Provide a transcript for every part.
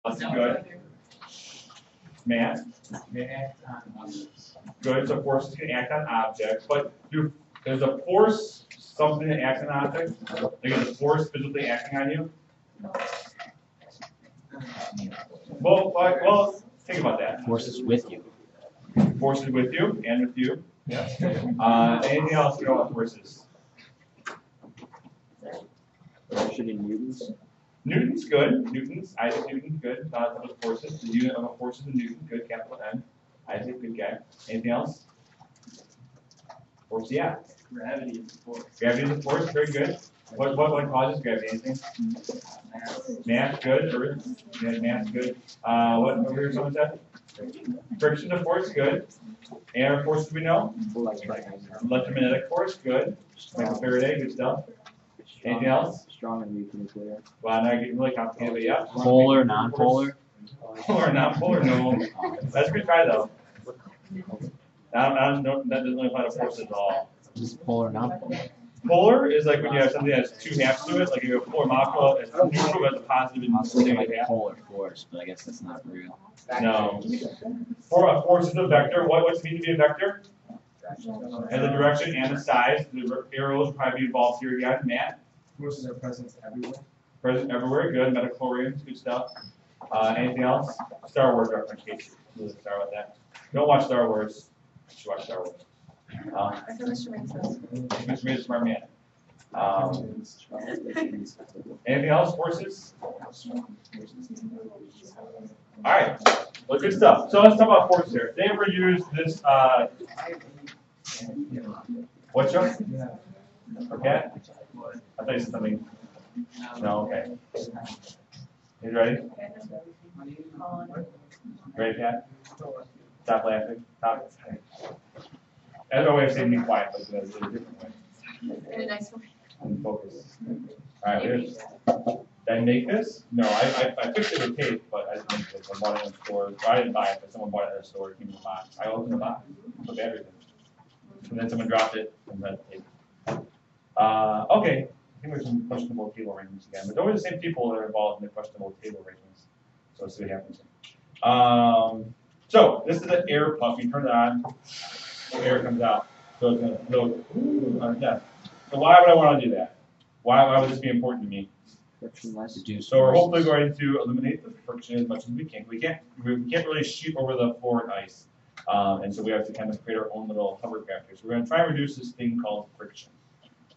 That's good. Matt? Good, so forces can act on objects, but is a force something that acts on objects? Like is a force physically acting on you? Well, think about that. Force is with you. Force is with you and with you. Yeah. Anything else you know about forces? Motion in newtons. Newton's good. Isaac Newton's good. With forces. The unit of a force is a Newton. Good, capital N. Isaac, good guy. Anything else? Force, yeah. Gravity is a force. Gravity is a force. Very good. What causes gravity? Anything? Mass, good. Earth, yeah, mass, good. What over here? Someone said? Friction, a force, good. And our forces we know? Electromagnetic force, good. Michael Faraday, good stuff. Anything else? Strong and weak nuclear. Well, now getting really complicated, but yeah. Polar, non-polar. Polar, non-polar, no. That's a good try though. That doesn't really apply to force at all. Just polar, non-polar. Polar is like when you have something that has two halves to it, like you have a polar molecule, it's neutral but it's a positive and something like that. Polar force, but I guess that's not real. No. For a force is a vector. What's it mean to be a vector? And the direction and the size. The arrows will probably be involved here again. Matt? Forces are present everywhere. Present everywhere. Good. Metachlorians. Good stuff. Anything else? Star Wars reference. Case. Start with that. Don't watch Star Wars. You should watch Star Wars. Mr. Reed is a smart man. Anything else? Forces? All right. Well, good stuff. So let's talk about forces here. If they ever use this, what, Joe? Okay. I thought you said something. No, okay. You ready? Ready, Pat? Stop laughing. Stop. I don't know way of saying be quiet, but there's a different way. In a nice way. And focus. All right, here's. Did I make this? No, I fixed it with tape, but I didn't make this. I bought it in a store. I didn't buy it, but someone bought it at a store. It came in a box. I opened the box, put batteries in. And then someone dropped it and then tape. Okay. I think there's some questionable table arrangements again, but those are the same people that are involved in the questionable table arrangements. So let's see what happens. So this is an air pump. You turn it on, air comes out. So it's going to go on death. So why would I want to do that? Why would this be important to me? So we're hopefully going to eliminate the friction as much as we can. We can't really shoot over the floor in ice, and so we have to kind of create our own little hovercraft here. So we're going to try and reduce this thing called friction.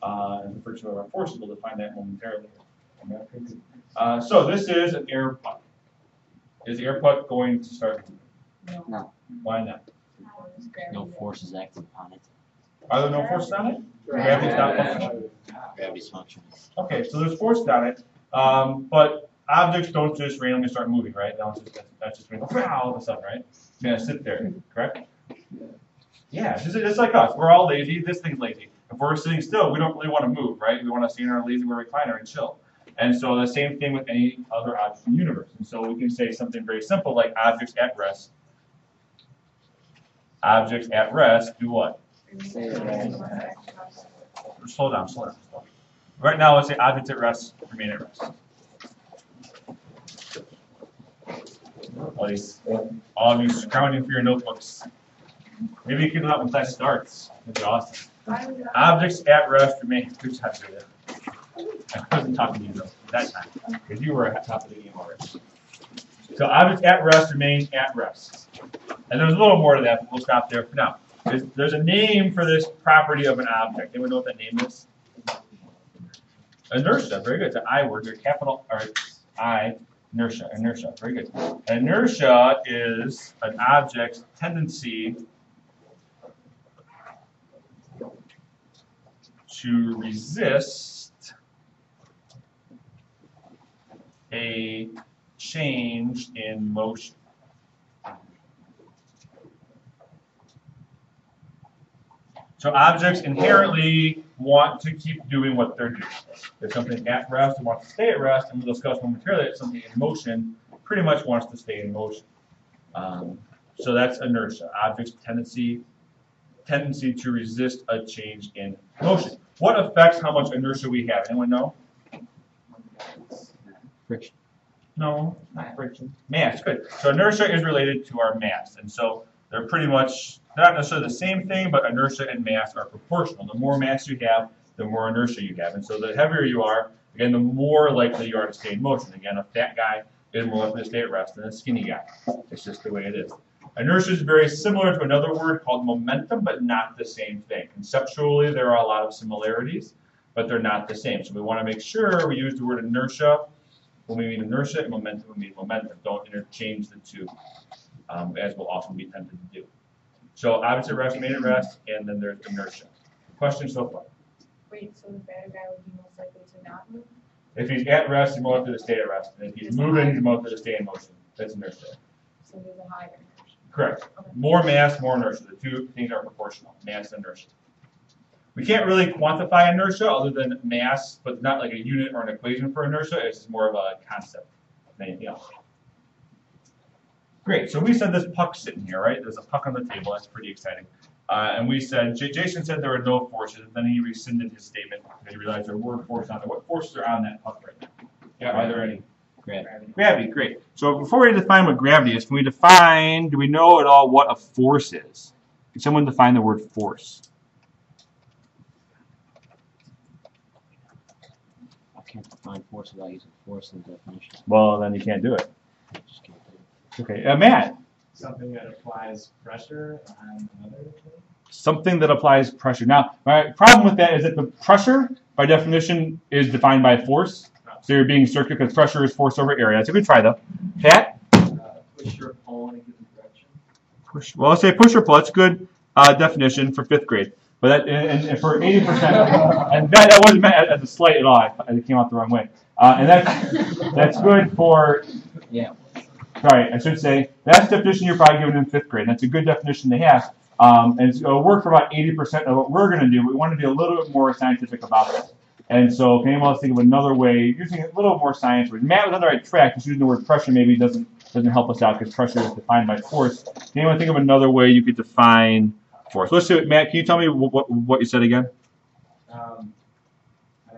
And the friction of our forces, we'll define that momentarily. So this is an air puck. Is the air puck going to start moving? No. Why not? No force is active upon it. Are there no forces on it? Gravity's not functioning? Gravity's functioning. Okay, so there's forces on it, but objects don't just randomly start moving, right? That's just all of a sudden, right? It's going to sit there, correct? Yeah, it's like us. We're all lazy. This thing's lazy. If we're sitting still, we don't really want to move, right? We want to stay in our lazy recliner and chill. And so the same thing with any other object in the universe. And so we can say something very simple like objects at rest. Objects at rest do what? Slow down. Right now, let's say objects at rest remain at rest. All of you scrounging for your notebooks. Maybe you can do that when class starts. That'd be awesome. Objects at rest remain. Good job, Julia. I wasn't talking to you though at that time because you were at the top of the game already. So objects at rest remain at rest. And there's a little more to that, but we'll stop there for now. There's a name for this property of an object. Anyone know what that name is? Inertia. Very good. It's an I word. Your capital I. Inertia. Very good. Inertia is an object's tendency to resist a change in motion. So objects inherently want to keep doing what they're doing. There's something at rest and wants to stay at rest, and we'll discuss momentarily that something in motion pretty much wants to stay in motion. So that's inertia, object's tendency to resist a change in motion. What affects how much inertia we have? Anyone know? Friction. No, not friction. Mass, good. So inertia is related to our mass, and so they're pretty much not necessarily the same thing, but inertia and mass are proportional. The more mass you have, the more inertia you have, and so the heavier you are, again, the more likely you are to stay in motion. Again, a fat guy is more likely to stay at rest than a skinny guy. It's just the way it is. Inertia is very similar to another word called momentum, but not the same thing. Conceptually, there are a lot of similarities, but they're not the same. So we want to make sure we use the word inertia when we mean inertia, and momentum when we mean momentum. Don't interchange the two, as we'll often be tempted to do. So objects at rest, remain at rest, and then there's inertia. Questions so far? Wait, so the fatter guy would be most likely to not move? If he's at rest, he's more likely to stay at rest. And if he's moving, he's more likely to stay in motion. That's inertia. So there's a higher inertia. Correct. Okay. More mass, more inertia. The two things are proportional, mass and inertia. We can't really quantify inertia other than mass, but not like a unit or an equation for inertia. It's more of a concept than anything else. Great. So we said this puck's sitting here, right? There's a puck on the table. That's pretty exciting. And we said, Jason said there were no forces, and then he rescinded his statement because he realized there were forces on there. What forces are on that puck right now? Yeah, are there any? Gravity. Gravity, great. So before we define what gravity is, do we know at all what a force is? Can someone define the word force? I can't define force without using force in the definition. Well, then you can't do it. I just can't do it. Okay, Matt. Something that applies pressure on another thing? Something that applies pressure. Now, my problem with that is that the pressure, by definition, is defined by force. So you're being circular because pressure is force over area. That's a good try, though. Pat? Push your pole in a given direction. Push. Well, let's say push or pull. That's a good definition for 5th grade. But that, and for 80%, and that wasn't meant as a slight at all. It came out the wrong way. And that's good for. Yeah. Sorry, I should say that's the definition you're probably given in 5th grade. That's a good definition to have. And it'll work for about 80% of what we're going to do. We want to be a little bit more scientific about this. And so, can anyone else think of another way, using a little more science? Matt was on the right track. Just using the word pressure maybe doesn't help us out because pressure is defined by force. Can anyone think of another way you could define force? Let's do it. Matt, can you tell me what you said again? I don't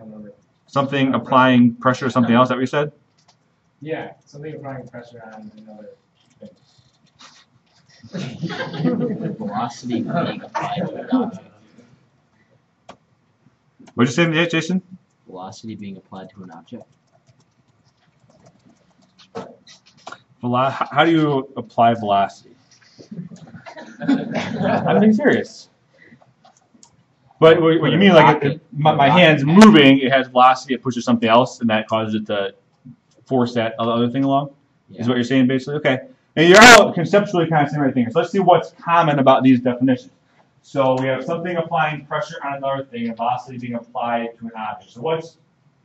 remember. Something applying pressure or something else, is that what you said? Yeah, something applying pressure on another thing. Velocity being applied to an object. What did you say, Jason? Velocity being applied to an object. How do you apply velocity? I'm being serious. But what you mean, like if my hand's moving, it has velocity, it pushes something else, and that causes it to force that other thing along? Yeah. Is what you're saying, basically? Okay. And you're all conceptually kind of saying everything. So let's see what's common about these definitions. So we have something applying pressure on another thing, and velocity being applied to an object. So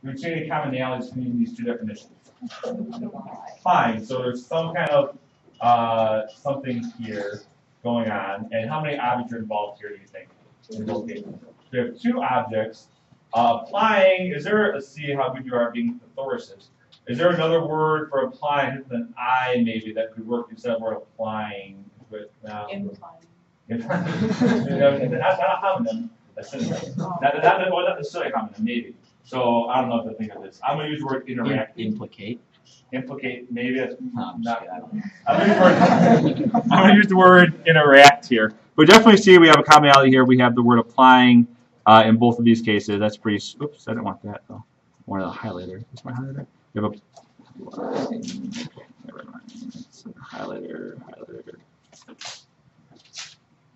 we've seen any commonalities between these two definitions? Fine. So there's some kind of something here going on. And how many objects are involved here, do you think? In both cases. So we have two objects. Applying, let's see how good you are being thesauruses. Is there another word for applying than I maybe that could work instead of word applying? But now. Not a homonym, a synonym. Not necessarily a homonym, maybe. So I don't know if to think of this. I'm going to use the word interact. Implicate. Implicate, maybe that's not. I'm going to use the word interact here. But definitely see we have a commonality here. We have the word applying in both of these cases. That's pretty. Oops, I didn't want that though. I wanted a highlighter. Is my highlighter? We have highlighter.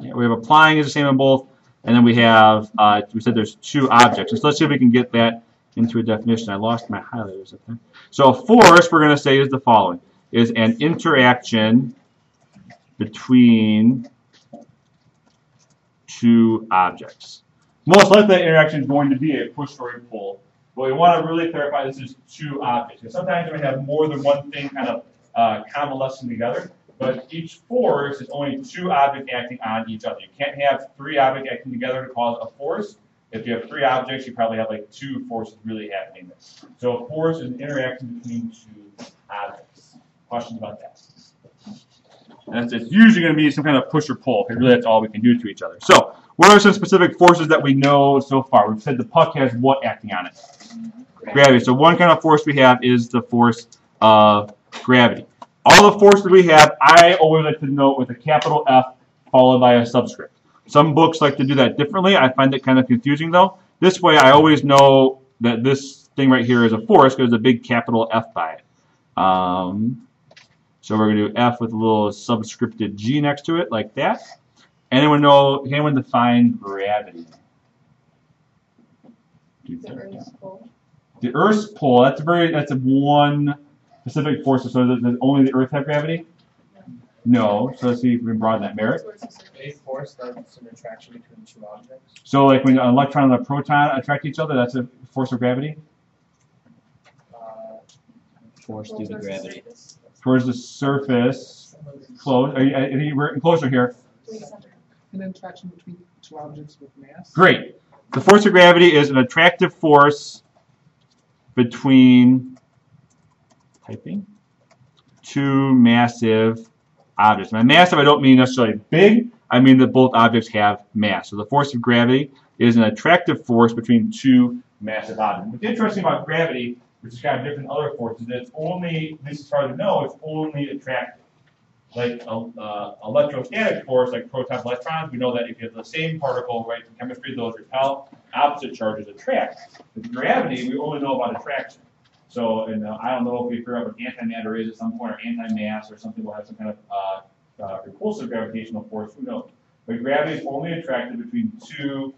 Yeah, we have applying is the same in both, and then we have, we said there's two objects. So let's see if we can get that into a definition. I lost my highlighters up there. So a force, we're going to say, is the following. Is an interaction between two objects. Most likely that interaction is going to be a push or a pull. But we want to really clarify this is two objects. And sometimes we have more than one thing kind of convalescing together. But each force is only two objects acting on each other. You can't have three objects acting together to cause a force. If you have three objects, you probably have like two forces really happening there. So a force is an interaction between two objects. Questions about that? And it's usually going to be some kind of push or pull, because really that's all we can do to each other. So what are some specific forces that we know so far? We've said the puck has what acting on it? Gravity. So one kind of force we have is the force of gravity. All the forces we have, I always like to note with a capital F followed by a subscript. Some books like to do that differently. I find it kind of confusing though. This way I always know that this thing right here is a force because there's a big capital F by it. So we're going to do F with a little subscripted G next to it like that. Anyone define gravity? The Earth's pull. The Earth's pull, that's a one specific force. So does only the Earth have gravity? No. So let's see if we can broaden that. Merit? A force that's an attraction between two objects. So like when an electron and a proton attract each other, that's a force of gravity? Force due to gravity. Towards the surface. Close. We're closer here. An interaction between two objects with mass. Great. The force of gravity is an attractive force between two massive objects. By massive, I don't mean necessarily big. I mean that both objects have mass. So the force of gravity is an attractive force between two massive objects. What's interesting about gravity, which is kind of different than other forces, is that it's only, this is hard to know, it's only attractive. Like electrostatic force, like protons, electrons, we know that if you have the same particle, right, in chemistry, those repel, opposite charges attract. With gravity, we only know about attraction. So, and I don't know if we figure out what antimatter is at some point, or anti-mass, or something will have some kind of repulsive gravitational force, who knows. But gravity is only attracted between two